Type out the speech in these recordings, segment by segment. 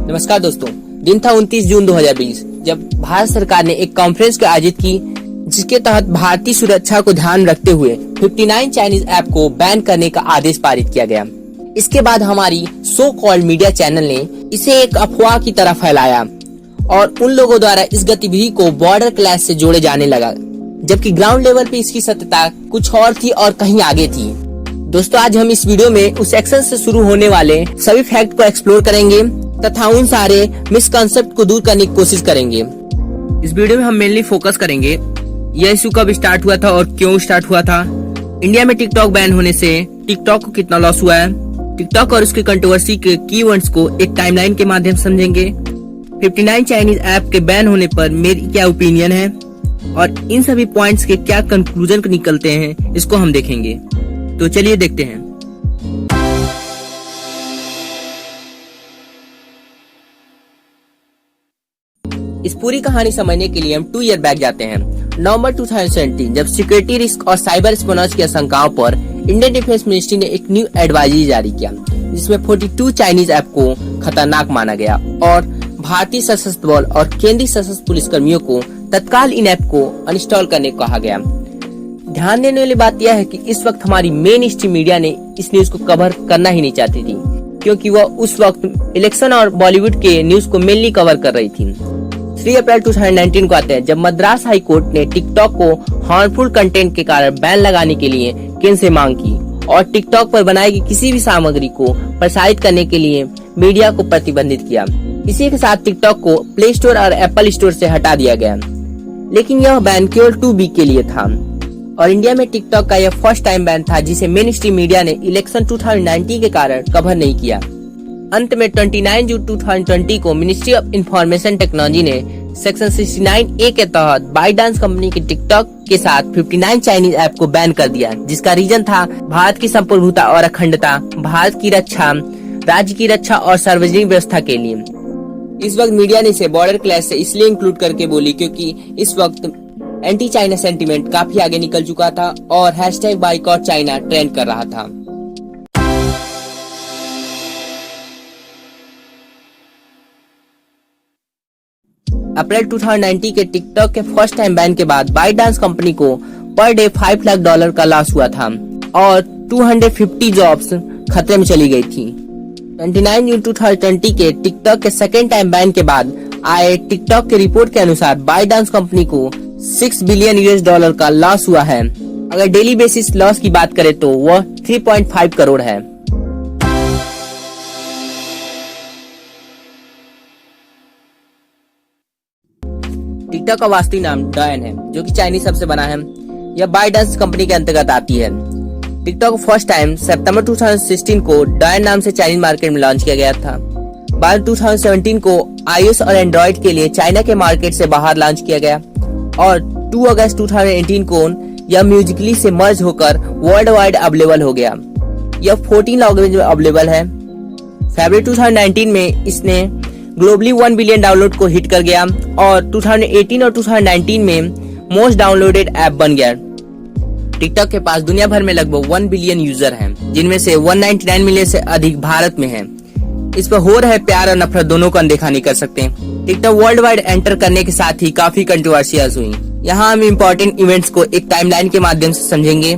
नमस्कार दोस्तों, दिन था 29 जून 2020 जब भारत सरकार ने एक कॉन्फ्रेंस को आयोजित की जिसके तहत भारतीय सुरक्षा को ध्यान रखते हुए 59 चाइनीज ऐप को बैन करने का आदेश पारित किया गया। इसके बाद हमारी सो कॉल्ड मीडिया चैनल ने इसे एक अफवाह की तरह फैलाया और उन लोगों द्वारा इस गतिविधि को बॉर्डर क्लैश से जोड़े जाने लगा, जबकि ग्राउंड लेवल पे इसकी सत्यता कुछ और थी और कहीं आगे थी। दोस्तों, आज हम इस वीडियो में उस एक्शन से शुरू होने वाले सभी फैक्ट को एक्सप्लोर करेंगे तथा उन सारे मिसकंसेप्ट को दूर करने की कोशिश करेंगे। इस वीडियो में हम मेनली फोकस करेंगे यह इशू कब स्टार्ट हुआ था और क्यों स्टार्ट हुआ था, इंडिया में टिकटॉक बैन होने से टिकटॉक को कितना लॉस हुआ है, टिकटॉक और उसकी कंट्रोवर्सी के की इवेंट्स को एक टाइमलाइन के माध्यम से समझेंगे, 59 चाइनीज ऐप के बैन होने पर मेरी क्या ओपिनियन है और इन सभी पॉइंट्स के क्या कंक्लूजन निकलते हैं इसको हम देखेंगे। तो चलिए देखते हैं। इस पूरी कहानी समझने के लिए हम 2 ईयर बैक जाते हैं, नवंबर 2017, जब सिक्योरिटी रिस्क और साइबर स्पियोनेज की आशंकाओं पर इंडियन डिफेंस मिनिस्ट्री ने एक न्यू एडवाइजरी जारी किया जिसमें 42 चाइनीज ऐप को खतरनाक माना गया और भारतीय सशस्त्र बल और केंद्रीय सशस्त्र पुलिस कर्मियों को तत्काल इन ऐप को अनइंस्टॉल करने को कहा गया। ध्यान देने वाली बात यह है कि इस वक्त हमारी मेन स्ट्रीम मीडिया ने इस न्यूज को कवर करना ही नहीं चाहती थी, क्योंकि वह उस वक्त इलेक्शन और बॉलीवुड के न्यूज को मेनली कवर कर रही थी। 3 अप्रैल 2019 को आते हैं जब मद्रास हाई कोर्ट ने टिकटॉक को हार्मफुल कंटेंट के कारण बैन लगाने के लिए केंद्र से मांग की और टिकटॉक पर बनाई गई किसी भी सामग्री को प्रसारित करने के लिए मीडिया को प्रतिबंधित किया। इसी के साथ टिकटॉक को प्ले स्टोर और एप्पल स्टोर से हटा दिया गया, लेकिन यह बैन केवल 2 वीक के लिए था और इंडिया में टिकटॉक का यह फर्स्ट टाइम बैन था जिसे मेन स्ट्रीम मीडिया ने इलेक्शन 2019 के कारण कवर नहीं किया। अंत में 29 जून 2020 को मिनिस्ट्री ऑफ इंफॉर्मेशन टेक्नोलॉजी ने सेक्शन 69A के तहत बाइडांस कंपनी के टिकटॉक के साथ 59 चाइनीज ऐप को बैन कर दिया, जिसका रीजन था भारत की संप्रभुता और अखंडता, भारत की रक्षा, राज्य की रक्षा और सार्वजनिक व्यवस्था के लिए। इस वक्त मीडिया ने इसे बॉर्डर क्लैश से इसलिए इंक्लूड करके बोली क्योंकि इस वक्त एंटी चाइना सेंटीमेंट काफी आगे निकल चुका था और #बाइकॉट चाइना ट्रेंड कर रहा था। अप्रैल 2019 के टिकटॉक के फर्स्ट टाइम बैन के बाद बाइडांस कंपनी को पर डे $5 लाख का लॉस हुआ था और 250 जॉब्स खतरे में चली गई थी। 29 जून 2020 के टिकटॉक के सेकेंड टाइम बैन के बाद आए टिकटॉक के रिपोर्ट के अनुसार बाइडांस कंपनी को $6 बिलियन का लॉस हुआ है। अगर डेली बेसिस लॉस की बात करें तो वह 3.5 करोड़ है। टिकटॉक का वास्तविक नाम डॉयन है, जो कि चाइनीज शब्द से बना है। यह बाइडांस कंपनी के अंतर्गत आती है। टिकटॉक फर्स्ट टाइम सितंबर 2016 को डॉयन नाम से चाइनीज मार्केट में लॉन्च किया गया था। बाद 2017 को iOS और एंड्रॉइड के लिए चाइना के मार्केट से बाहर लॉन्च किया गया और 2 अगस्त 2018 को यह म्यूजिकली से मर्ज होकर वर्ल्ड वाइड अवेलेबल हो गया। यह 14 लैंग्वेज में अवेलेबल है। फरवरी 2019 में इसने ग्लोबली 1 बिलियन डाउनलोड को हिट कर गया और 2018 और 2019 में मोस्ट डाउनलोडेड ऐप बन गया। टिकटॉक के पास दुनिया भर में लगभग 1 बिलियन यूजर हैं, जिनमें से 199 मिलियन से अधिक भारत में हैं। इस पर हो रहे प्यार और नफरत दोनों को अनदेखा नहीं कर सकते। टिकटॉक वर्ल्ड वाइड एंटर करने के साथ ही काफी कंट्रोवर्सीज हुई। यहाँ हम इम्पोर्टेंट इवेंट्स को एक टाइमलाइन के माध्यम से समझेंगे।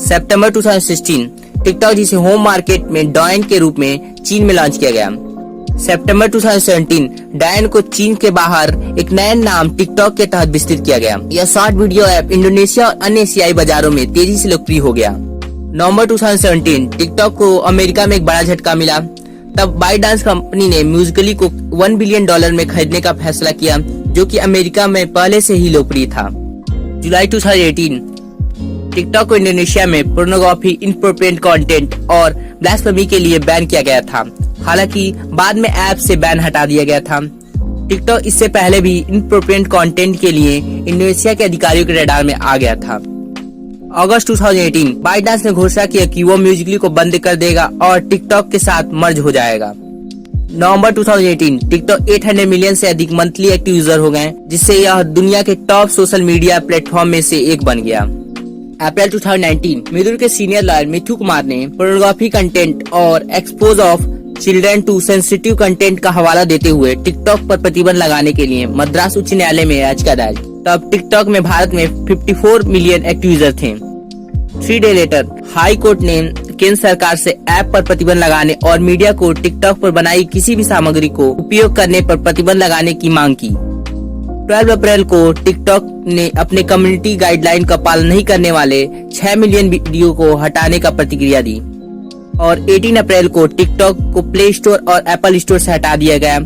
सितंबर 2016 टिकटॉक जिसे होम मार्केट में डॉयन के रूप में चीन में लॉन्च किया गया। सितंबर 2017 डॉयन को चीन के बाहर एक नया नाम टिकटॉक के तहत विस्तृत किया गया। यह शॉर्ट वीडियो ऐप इंडोनेशिया और अन्य एशियाई बाजारों में तेजी से लोकप्रिय हो गया। नवंबर 2017 टिकटॉक को अमेरिका में एक बड़ा झटका मिला। तब बाइडांस कंपनी ने म्यूजिकली को $1 बिलियन में खरीदने का फैसला किया, जो कि अमेरिका में पहले से ही लोकप्रिय था। जुलाई 2018 टिकटॉक को इंडोनेशिया में पोर्नोग्राफी, इनअप्रोप्रिएट कंटेंट और ब्लास्फेमी के लिए बैन किया गया था। हालांकि बाद में ऐप से बैन हटा दिया गया था। टिकटॉक इससे पहले भी इनअप्रोप्रिएट कंटेंट के लिए इंडोनेशिया के अधिकारियों के रडार में आ गया था। अगस्त 2018 बाइडांस ने घोषणा किया कि वो म्यूजिकली को बंद कर देगा और टिकटॉक के साथ मर्ज हो जाएगा। नवंबर 2018 टिकटॉक 800 मिलियन से अधिक मंथली एक्टिव यूजर हो गए, जिससे यह दुनिया के टॉप सोशल मीडिया प्लेटफॉर्म में से एक बन गया। अप्रैल 2019 मिदुर के सीनियर लॉयर मिथु कुमार ने पोर्नोग्राफी कंटेंट और expose of children to sensitive content का हवाला देते हुए टिकटॉक पर प्रतिबंध लगाने के लिए मद्रास उच्च न्यायालय में याचिका दायर। तब टिकटॉक में भारत में 54 मिलियन एक्टिव यूजर थे। 3 डे लेटर हाई कोर्ट ने केंद्र सरकार से ऐप पर प्रतिबंध लगाने और मीडिया को टिकटॉक पर बनाई किसी भी सामग्री को उपयोग करने पर प्रतिबंध लगाने की मांग की। 12 अप्रैल को टिकटॉक ने अपने कम्युनिटी गाइडलाइन का पालन नहीं करने वाले 6 मिलियन वीडियो को हटाने का प्रतिक्रिया दी और 18 अप्रैल को टिकटॉक को प्ले स्टोर और एप्पल स्टोर से हटा दिया गया।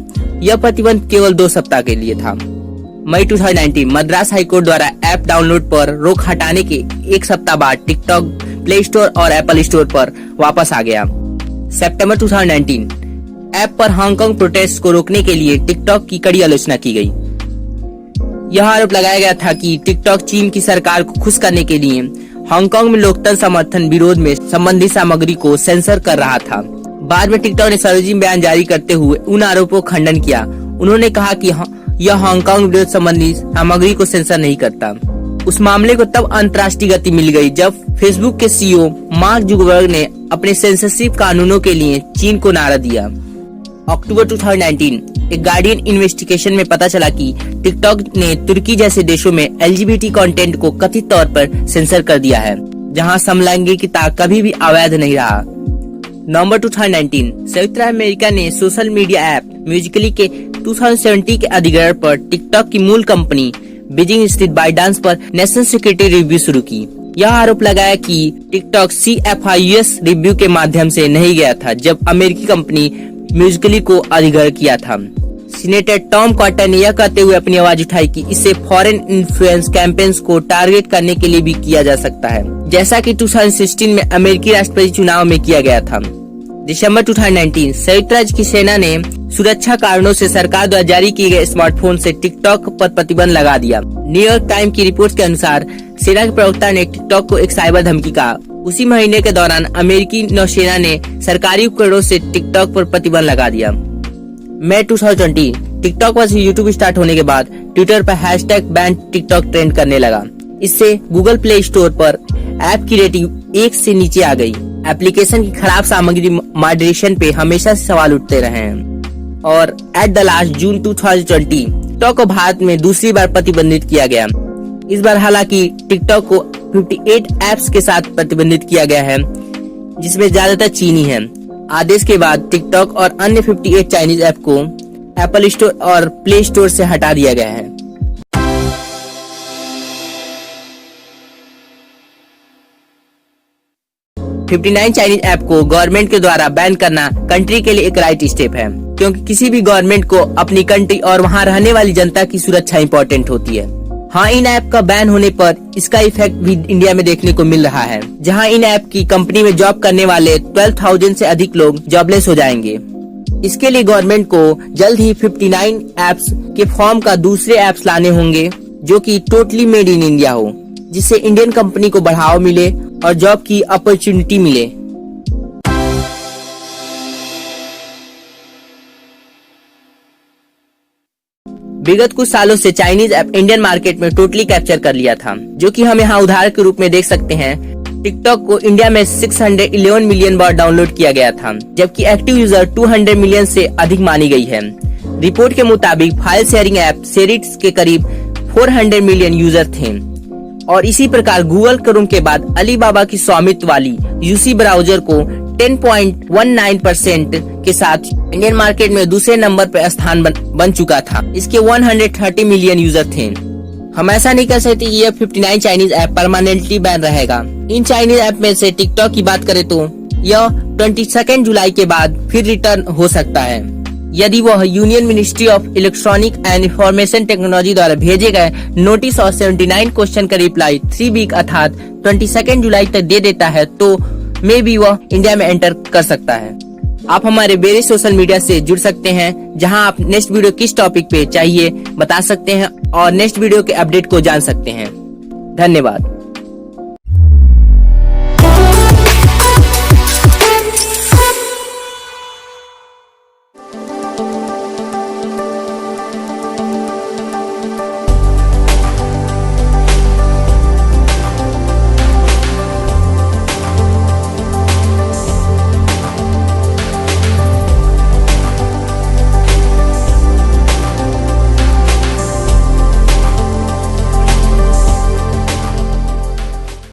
यह प्रतिबंध केवल 2 सप्ताह के लिए था। मई 2019 मद्रास हाईकोर्ट द्वारा ऐप डाउनलोड पर रोक हटाने के 1 सप्ताह बाद टिकटॉक प्ले स्टोर और एप्पल स्टोर पर वापस आ गया। सितंबर 2019 ऐप पर हांगकांग प्रोटेस्ट को रोकने के लिए टिकटॉक की कड़ी आलोचना की गई। यह आरोप लगाया गया था कि टिकटॉक चीन की सरकार को खुश करने के लिए हांगकांग में लोकतंत्र समर्थन विरोध में संबंधित सामग्री को सेंसर कर रहा था। बाद में टिकटॉक ने सार्वजनिक बयान जारी करते हुए उन आरोपों का खंडन किया। उन्होंने कहा कि यह हांगकांग विरोध संबंधी सामग्री को सेंसर नहीं करता। उस मामले को तब अंतर्राष्ट्रीय गति मिल गई जब फेसबुक के सीईओ मार्क जुकरबर्ग ने अपने सेंसरशिप कानूनों के लिए चीन को नारा दिया। अक्टूबर 2019 एक गार्डियन इन्वेस्टिगेशन में पता चला कि टिकटॉक ने तुर्की जैसे देशों में LGBT कंटेंट को कथित तौर पर सेंसर कर दिया है, जहां समलैंगिकता कभी भी अवैध नहीं रहा। नवंबर 2019 संयुक्त राज्य अमेरिका ने सोशल मीडिया ऐप म्यूजिकली के 2070 के अधिग्रहण पर टिकटॉक की मूल कंपनी बीजिंग स्थित बाइडांस पर नेशनल सिक्योरिटी रिव्यू शुरू की। यह आरोप लगाया कि टिकटॉक CFIUS रिव्यू के माध्यम से नहीं गया था जब अमेरिकी कंपनी म्यूजिकली को अधिग्रहण किया था। सीनेटर टॉम कॉटन ने यह कहते हुए अपनी आवाज उठाई कि इसे फॉरेन इन्फ्लुएंस कैंपेन्स को टारगेट करने के लिए भी किया जा सकता है, जैसा कि 2016 में अमेरिकी राष्ट्रपति चुनाव में किया गया था। दिसंबर 2019 संयुक्त राज्य की सेना ने सुरक्षा कारणों से सरकार द्वारा जारी किए गए स्मार्टफोन से टिकटॉक पर प्रतिबंध लगा दिया। न्यूयॉर्क टाइम की रिपोर्ट के अनुसार सेना के प्रवक्ता ने टिकटॉक को एक साइबर धमकी कहा। उसी महीने के दौरान अमेरिकी नौसेना ने सरकारी उपकरणों से टिकटॉक पर प्रतिबंध लगा दिया। मई 2020 टिकटॉक पर यूट्यूब स्टार्ट होने के बाद ट्विटर पर #बैन टिकटॉक ट्रेंड करने लगा। इससे गूगल प्ले स्टोर पर ऐप की रेटिंग 1 से नीचे आ गई। एप्लीकेशन की खराब सामग्री मॉडरेशन पे हमेशा से सवाल उठते रहे हैं और at the last June 2020 TikTok को भारत में दूसरी बार प्रतिबंधित किया गया। इस बार हालांकि टिकटॉक को 58 ऐप्स के साथ प्रतिबंधित किया गया है, जिसमें ज्यादातर चीनी है। आदेश के बाद टिकटॉक और अन्य 58 चाइनीज ऐप को एप्पल स्टोर और प्ले स्टोर से हटा दिया गया है। $59 चाइनीज ऐप को गवर्नमेंट के द्वारा बैन करना कंट्री के लिए एक राइट स्टेप है, क्योंकि किसी भी गवर्नमेंट को अपनी कंट्री और वहां रहने वाली जनता की सुरक्षा इम्पोर्टेंट होती है। हाँ, इन ऐप का बैन होने पर इसका इफेक्ट भी इंडिया में देखने को मिल रहा है, जहां इन ऐप की कंपनी में जॉब करने वाले 12,000 से अधिक लोग जॉबलेस हो जाएंगे। इसके लिए गवर्नमेंट को जल्द ही 59 ऐप्स के फॉर्म का दूसरे ऐप्स लाने होंगे जो कि टोटली मेड इन इंडिया हो, जिससे इंडियन कंपनी को बढ़ावा मिले और जॉब की अपॉर्चुनिटी मिले। विगत कुछ सालों से चाइनीज ऐप इंडियन मार्केट में टोटली कैप्चर कर लिया था, जो कि हम यहाँ उदाहरण के रूप में देख सकते हैं। टिकटॉक को इंडिया में 611 मिलियन बार डाउनलोड किया गया था, जबकि एक्टिव यूजर 200 मिलियन से अधिक मानी गई है। रिपोर्ट के मुताबिक फाइल शेयरिंग ऐप शेयरिट के करीब 400 मिलियन यूजर थे और इसी प्रकार गूगल क्रोम के बाद अलीबाबा की स्वामित्व वाली यूसी ब्राउजर को 10.19% के साथ इंडियन मार्केट में दूसरे नंबर पर स्थान बन चुका था। इसके 130 मिलियन यूजर थे। हम ऐसा नहीं कर सकते कि यह 59 चाइनीज ऐप परमानेंटली बैन रहेगा। इन चाइनीज ऐप में से टिकटॉक की बात करें तो यह 22 जुलाई के बाद फिर रिटर्न हो सकता है, यदि वह union ministry of electronic and information technology द्वारा भेजे गए नोटिस और 79 क्वेश्चन का रिप्लाई 3 वीक अर्थात 22 जुलाई तक दे देता है, तो मे भी वह इंडिया में एंटर कर सकता है। आप हमारे वेरियस सोशल मीडिया से जुड़ सकते हैं, जहां आप नेक्स्ट वीडियो किस टॉपिक पे चाहिए बता सकते हैं और नेक्स्ट वीडियो के अपडेट को जान सकते हैं। धन्यवाद।